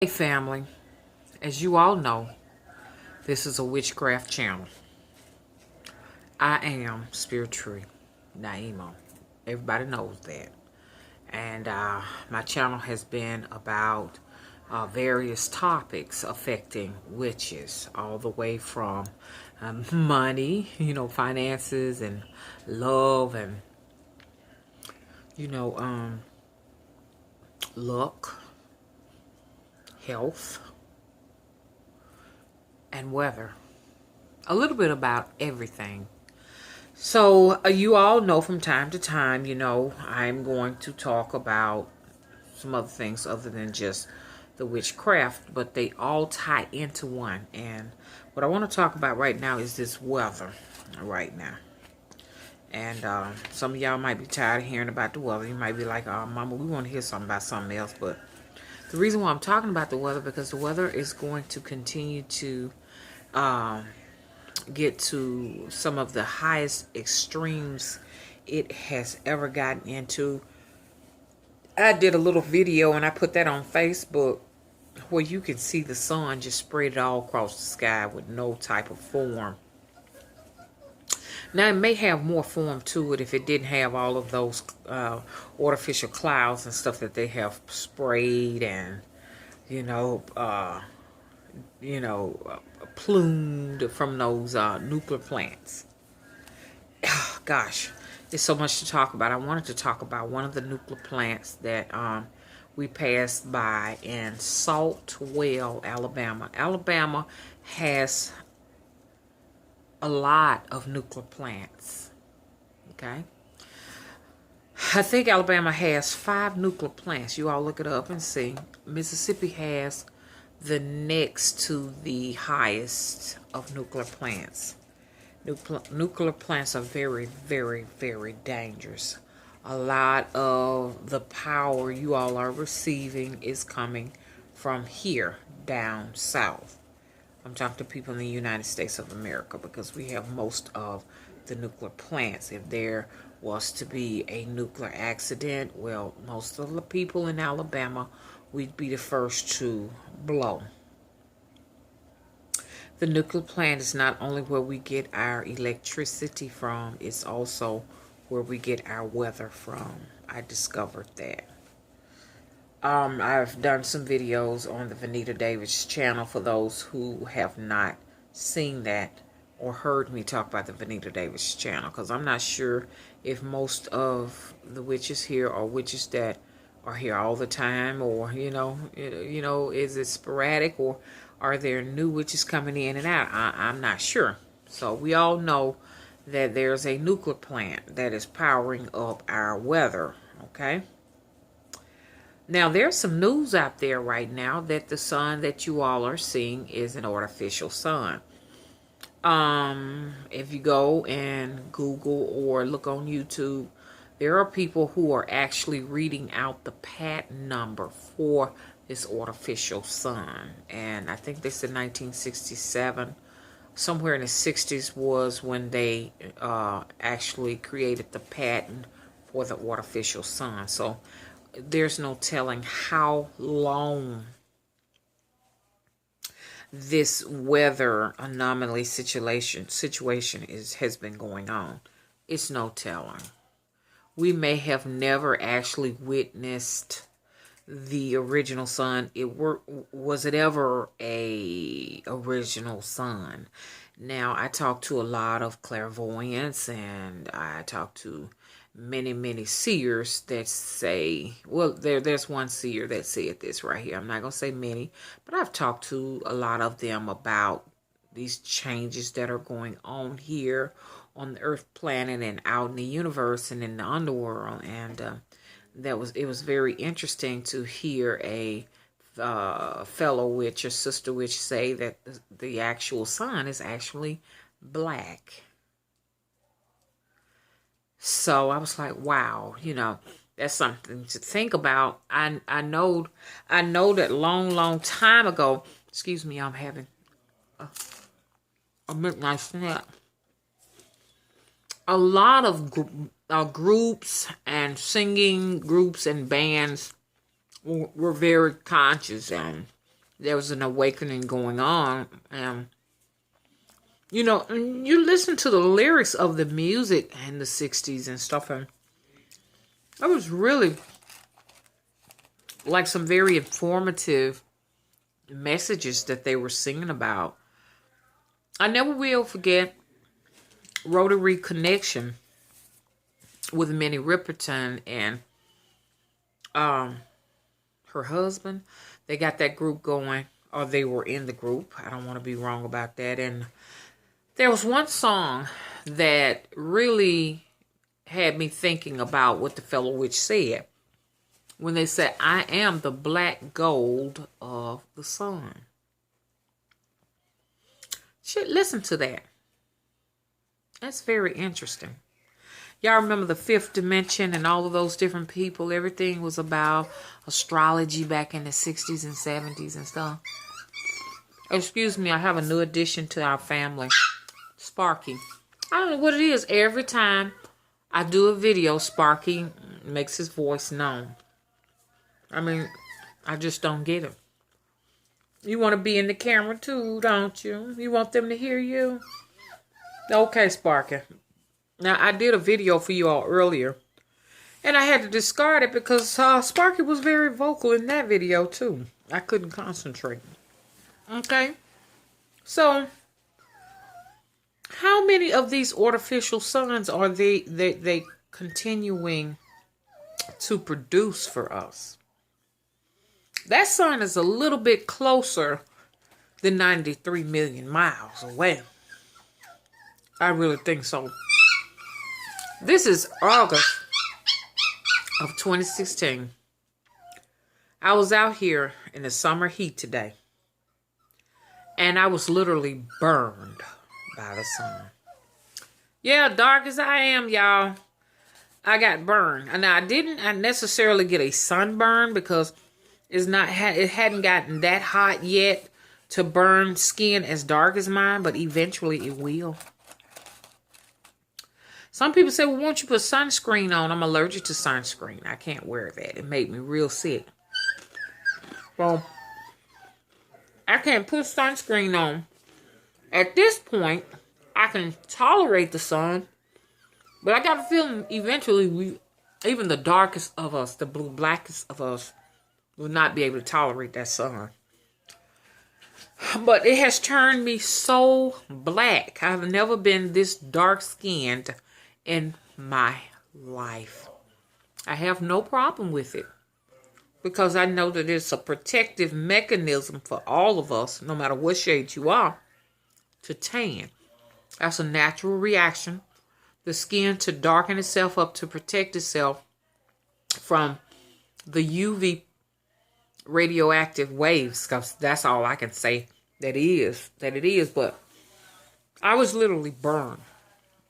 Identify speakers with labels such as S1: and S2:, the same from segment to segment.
S1: Hey family, as you all know, this is a witchcraft channel. I am Spiritually Naima. Everybody knows that. And my channel has been about various topics affecting witches, all the way from money, finances and love and, you know, um, luck, health, and weather. A little bit about everything. So you all know from time to time, I'm going to talk about some other things other than just the witchcraft, but they all tie into one. And what I want to talk about right now is this weather right now. And some of y'all might be tired of hearing about the weather. You might be like, oh, Mama, we want to hear something about something else. But the reason why I'm talking about the weather, because the weather is going to continue to get to some of the highest extremes it has ever gotten into. I did a little video and I put that on Facebook where you can see the sun just spread all across the sky with no type of form. Now, it may have more form to it if it didn't have all of those artificial clouds and stuff that they have sprayed and, plumed from those nuclear plants. Oh, gosh, there's so much to talk about. I wanted to talk about one of the nuclear plants that we passed by in Saltwell, Alabama. Alabama has a lot of nuclear plants. Okay. I think Alabama has 5 nuclear plants. You all look it up and see. Mississippi has the next to the highest of nuclear plants. Nuclear plants are very, very, very dangerous. A lot of the power you all are receiving is coming from here down south. I'm talking to people in the United States of America because we have most of the nuclear plants. If there was to be a nuclear accident, well, most of the people in Alabama, we'd be the first to blow. The nuclear plant is not only where we get our electricity from, it's also where we get our weather from. I discovered that. I've done some videos on the Vanita Davis channel for those who have not seen that or heard me talk about the Vanita Davis channel, because I'm not sure if most of the witches here are witches that are here all the time, or is it sporadic, or are there new witches coming in and out? I'm not sure. So we all know that there's a nuclear plant that is powering up our weather. Okay. Now, there's some news out there right now that the sun that you all are seeing is an artificial sun. If you go and Google or look on YouTube, there are people who are actually reading out the patent number for this artificial sun. And I think they said 1967. Somewhere in the 60s was when they actually created the patent for the artificial sun. So there's no telling how long this weather anomaly situation has been going on. It's no telling. We may have never actually witnessed the original sun. Was it ever a original sun? Now, I talked to a lot of clairvoyants, and I talked to many seers that say, well, there's one seer that said this right here. I'm not going to say many, but I've talked to a lot of them about these changes that are going on here on the Earth planet and out in the universe and in the underworld. And it was very interesting to hear a fellow witch or sister witch say that the actual sun is actually black. So I was like, wow, that's something to think about. I know that long time ago, excuse me, I'm having a midnight snack. A lot of groups and singing groups and bands were very conscious and there was an awakening going on. And, you know, you listen to the lyrics of the music in the 60s and stuff, and it was really like some very informative messages that they were singing about. I never will forget Rotary Connection with Minnie Riperton and her husband. They got that group going, or they were in the group. I don't want to be wrong about that. And there was one song that really had me thinking about what the fellow witch said when they said, I am the black gold of the sun. Should listen to that. That's very interesting. Y'all remember the fifth dimension and all of those different people? Everything was about astrology back in the 60s and 70s and stuff. Excuse me, I have a new addition to our family. Sparky. I don't know what it is. Every time I do a video, Sparky makes his voice known. I mean, I just don't get it. You want to be in the camera too, don't you? You want them to hear you? Okay, Sparky. Now, I did a video for you all earlier, and I had to discard it because Sparky was very vocal in that video too. I couldn't concentrate. Okay? So, how many of these artificial suns are they continuing to produce for us? That sun is a little bit closer than 93 million miles away. I really think so. This is August of 2016. I was out here in the summer heat today, and I was literally burned by the sun. Yeah, dark as I am, y'all, I got burned. And I didn't necessarily get a sunburn because it hadn't gotten that hot yet to burn skin as dark as mine, but eventually it will. Some people say, well, won't you put sunscreen on? I'm allergic to sunscreen. I can't wear that. It made me real sick. Well, I can't put sunscreen on. At this point, I can tolerate the sun, but I got a feeling eventually even the darkest of us, the blackest of us, will not be able to tolerate that sun. But it has turned me so black. I've never been this dark-skinned in my life. I have no problem with it because I know that it's a protective mechanism for all of us, no matter what shade you are, to tan. That's a natural reaction. The skin to darken itself up to protect itself from the UV radioactive waves, because that's all I can say that it is. But I was literally burned.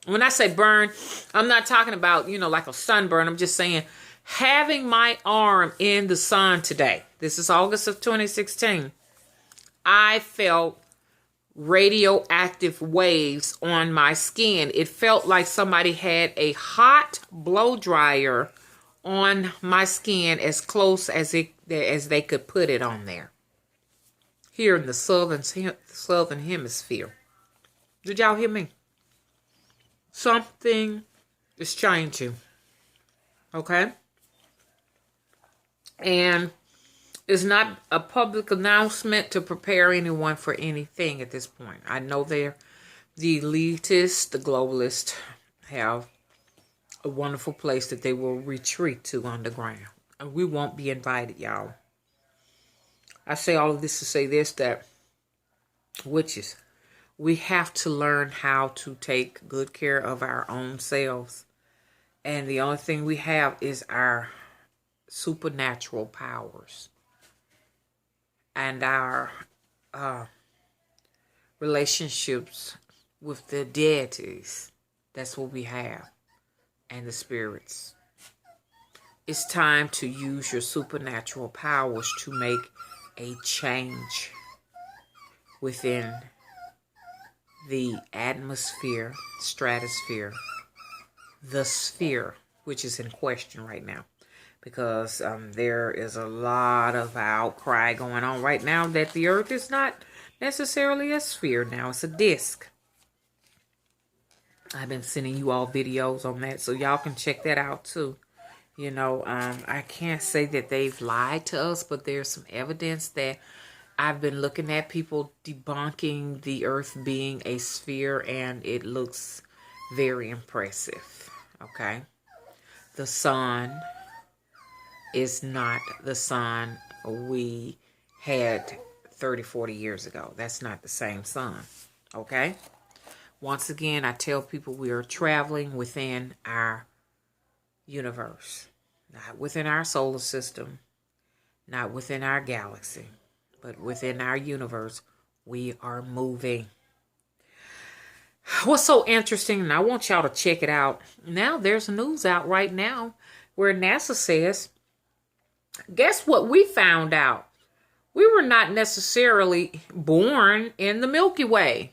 S1: When I say burn, I'm not talking about, like a sunburn. I'm just saying having my arm in the sun today. This is August of 2016. I felt radioactive waves on my skin. It felt like somebody had a hot blow dryer on my skin as close as they could put it on there. Here in the southern hemisphere. Did y'all hear me? Something is changing. Okay? And it's not a public announcement to prepare anyone for anything at this point. I know the elitists, the globalists have a wonderful place that they will retreat to underground. And we won't be invited, y'all. I say all of this to say this, that witches, we have to learn how to take good care of our own selves. And the only thing we have is our supernatural powers and our relationships with the deities. That's what we have. And the spirits. It's time to use your supernatural powers to make a change within the atmosphere, stratosphere, the sphere, which is in question right now. because there is a lot of outcry going on right now that the earth is not necessarily a sphere now. It's a disc. I've been sending you all videos on that, so y'all can check that out too. You know, I can't say that they've lied to us, but there's some evidence that I've been looking at people debunking the earth being a sphere, and it looks very impressive. Okay. The sun is not the sun we had 30, 40 years ago. That's not the same sun. Okay. Once again, I tell people we are traveling within our universe, not within our solar system, not within our galaxy, but within our universe. We are moving. What's so interesting, and I want y'all to check it out. Now there's news out right now where NASA says, guess what we found out? We were not necessarily born in the Milky Way.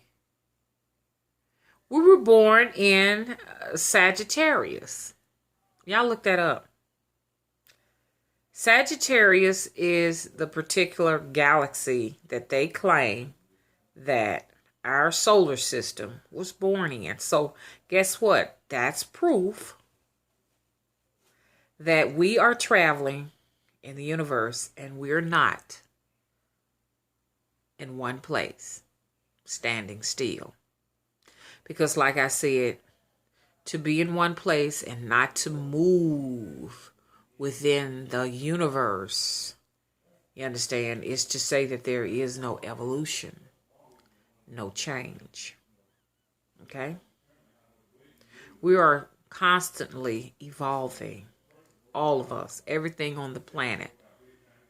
S1: We were born in Sagittarius. Y'all look that up. Sagittarius is the particular galaxy that they claim that our solar system was born in. So guess what? That's proof that we are traveling in the universe and we're not in one place, standing still. Because like I said, to be in one place and not to move within the universe, you understand, is to say that there is no evolution, no change. Okay? We are constantly evolving, all of us, everything on the planet.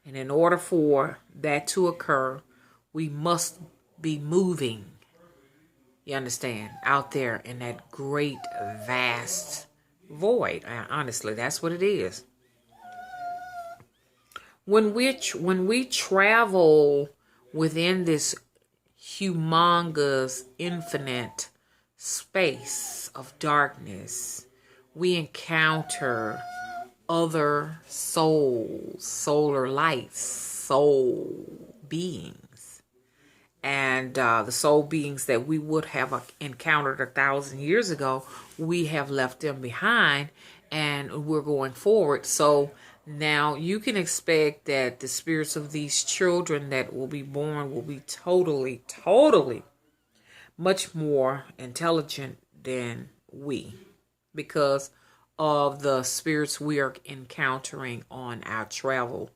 S1: And in order for that to occur, we must be moving. You understand? Out there in that great, vast void. Honestly, that's what it is. When we travel within this humongous, infinite space of darkness, we encounter other souls, solar lights, soul beings. And the soul beings that we would have encountered 1,000 years ago, we have left them behind and we're going forward. So now you can expect that the spirits of these children that will be born will be totally, totally much more intelligent than we, because of the spirits we are encountering on our travel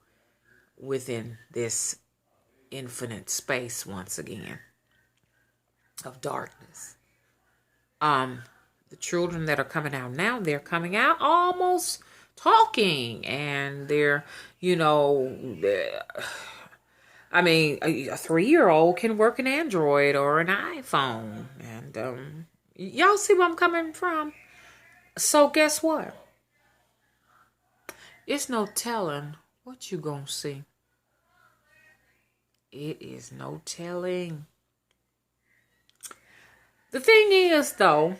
S1: within this infinite space once again of darkness. The children that are coming out now, they're coming out almost talking, and they're, a 3-year-old can work an Android or an iPhone, and y'all see where I'm coming from. So guess what? It's no telling what you gonna see. It is no telling. The thing is, though,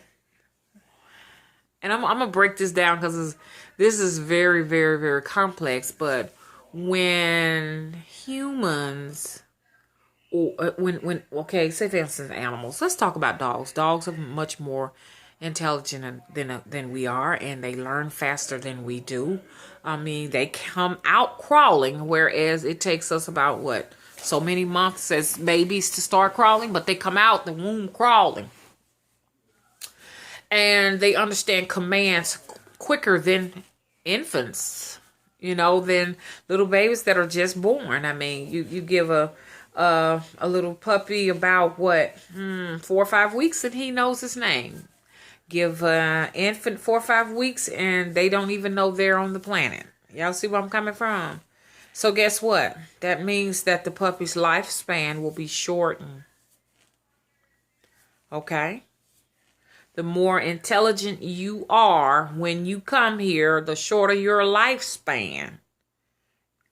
S1: and I'm going to break this down because this is very, very, very complex, but when humans, okay, say for instance animals, let's talk about dogs. Dogs are much more intelligent than we are, and they learn faster than we do. They come out crawling, whereas it takes us about, so many months as babies to start crawling, but they come out the womb crawling. And they understand commands quicker than infants, than little babies that are just born. You give a little puppy about 4 or 5 weeks and he knows his name. Give an infant 4 or 5 weeks and they don't even know they're on the planet. Y'all see where I'm coming from? So guess what? That means that the puppy's lifespan will be shortened. Okay? The more intelligent you are when you come here, the shorter your lifespan.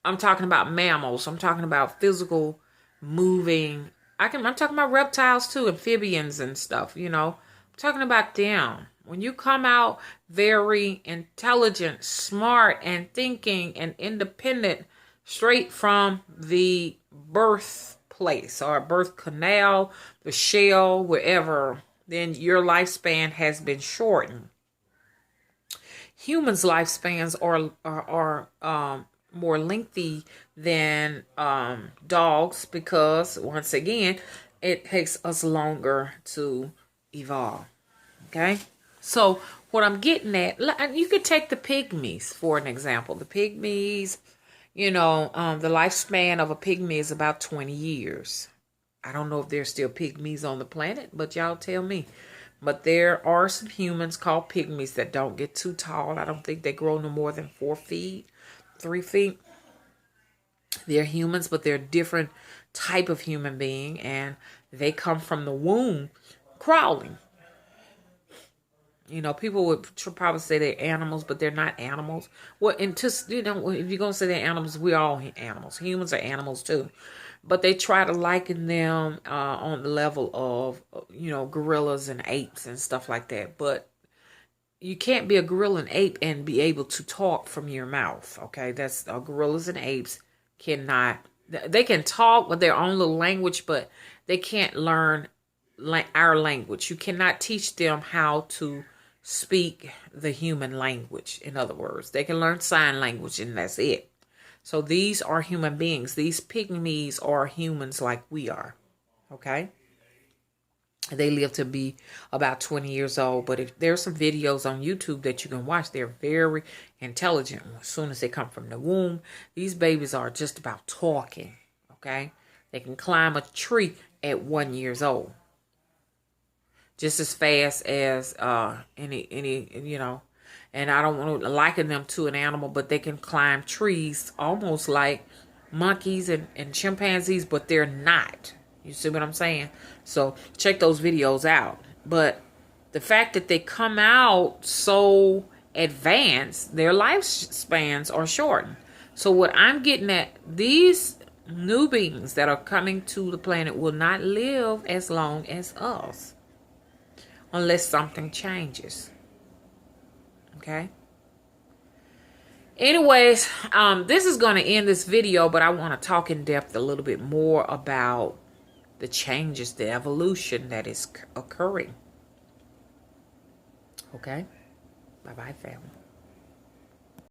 S1: I'm talking about mammals. I'm talking about physical moving. I'm talking about reptiles too, amphibians and stuff, I'm talking about them. When you come out very intelligent, smart, and thinking and independent straight from the birthplace or birth canal, the shell, wherever, then your lifespan has been shortened. Humans' lifespans are more lengthy than dogs because, once again, it takes us longer to evolve. Okay? So what I'm getting at, you could take the pygmies for an example. The pygmies, the lifespan of a pygmy is about 20 years. I don't know if there's still pygmies on the planet, but y'all tell me. But there are some humans called pygmies that don't get too tall. I don't think they grow no more than 4 feet, 3 feet. They're humans, but they're a different type of human being, and they come from the womb crawling. People would probably say they're animals, but they're not animals. Well, and if you're going to say they're animals, we're all animals. Humans are animals too. But they try to liken them on the level of, gorillas and apes and stuff like that. But you can't be a gorilla and ape and be able to talk from your mouth, okay? That's gorillas and apes cannot. They can talk with their own little language, but they can't learn our language. You cannot teach them how to speak the human language. In other words, they can learn sign language and that's it. So these are human beings. These pygmies are humans like we are. Okay? They live to be about 20 years old. But if there's some videos on YouTube that you can watch, they're very intelligent. As soon as they come from the womb, these babies are just about talking. Okay? They can climb a tree at 1 year old. Just as fast as any and I don't want to liken them to an animal, but they can climb trees almost like monkeys and chimpanzees, but they're not. You see what I'm saying? So check those videos out. But the fact that they come out so advanced, their lifespans are shortened. So what I'm getting at, these new beings that are coming to the planet will not live as long as us. Unless something changes. Okay? Anyways, this is going to end this video, but I want to talk in depth a little bit more about the changes, the evolution that is occurring. Okay? Bye-bye, family.